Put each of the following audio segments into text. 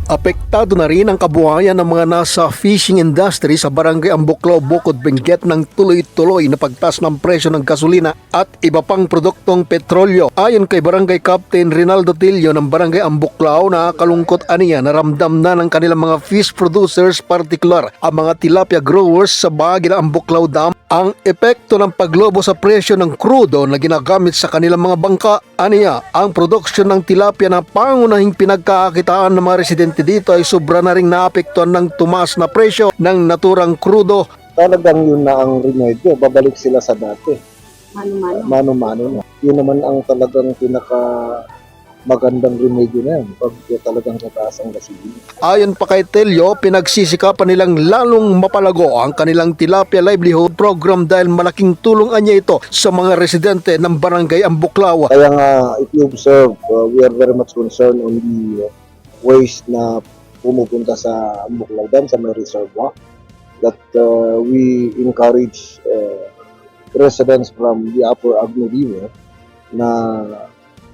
Apektado na rin ang kabuhayan ng mga nasa fishing industry sa barangay Ambuklao, Bukod, Benguet ng tuloy-tuloy na pagtaas ng presyo ng gasolina at iba pang produktong petrolyo. Ayon kay Barangay Captain Rinaldo Tillo ng barangay Ambuklao, nakakalungkot aniya na ramdam na ng kanilang mga fish producers, partikular ang mga tilapia growers sa bahagi ng Ambuklao Dam, ang epekto ng paglobo sa presyo ng krudo na ginagamit sa kanilang mga bangka. Aniya, ang produksyon ng tilapia na pangunahing pinagkakakitaan ng mga residente dito ay sobra na ring naapektuhan ng tumaas na presyo ng naturang krudo. Talagang yun na ang remedyo, babalik sila sa dati. Mano-mano na. Yun naman ang talagang pinaka magandang remedyo na yan pag talagang tataas ang gasolina. Ayon pa kay Telio, pinagsisikapan nilang lalong mapalago ang kanilang tilapia livelihood program dahil malaking tulong niya ito sa mga residente ng barangay Ambuklao. Kaya nga, if you observe, we are very much concerned on the waste na pumupunta sa Ambuklao Dam, sa may reservoir, that we encourage residents from the upper Agno River na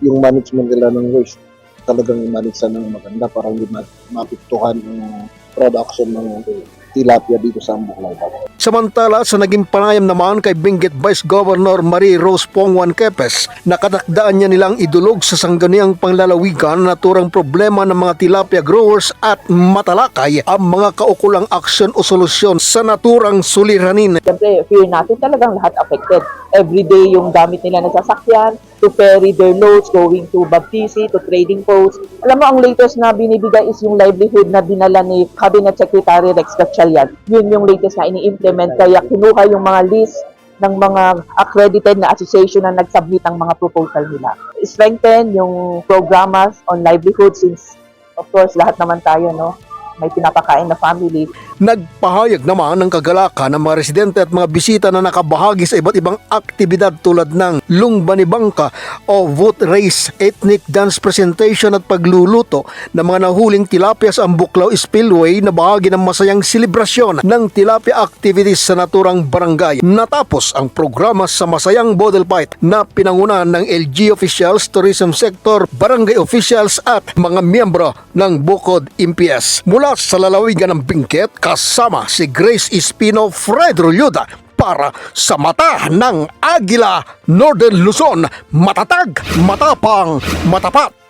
yung management nila ng waste talagang manage ng maganda para hindi mapiktuhan ang production ng tilapia dito sa Ambuklao Dam. Samantala, sa naging panayam naman kay Benguet Vice Governor Marie Rose Pongwan Quepes, nakatakdaan niya nilang idulog sa sangguniang panglalawigan na naturang problema ng mga tilapia growers at matalakay ang mga kaukulang aksyon o solusyon sa naturang suliranin. Siyempre, fear natin talagang lahat affected. Everyday yung gamit nila na sasakyan, to ferry their loads, going to Baptisi, to trading posts. Alam mo, ang latest na binibigay is yung livelihood na dinala ni Cabinet Secretary Rex Gatchalian. Yun yung latest na ini-implement, kaya kinuha yung mga list ng mga accredited na association na nag-submit ang mga proposal nila. Strengthen yung programas on livelihood since, of course, lahat naman tayo, no? May pinapakain na family. Nagpahayag naman ng kagalakan ng mga residente at mga bisita na nakabahagi sa iba't ibang aktibidad tulad ng lungbanibangka o boat race, ethnic dance presentation at pagluluto ng mga nahuling tilapia sa Ambuklao Spillway na bahagi ng masayang selebrasyon ng tilapia activities sa naturang barangay. Natapos ang programa sa masayang bodle fight na pinangunahan ng LG officials, tourism sector, barangay officials at mga miyembro ng Bukod MPS. Mula sa lalawigan ng Benguet, kasama si Grace Espino, Fred Rulyuda para sa Mata ng Agila, Northern Luzon. Matatag, matapang, matapat.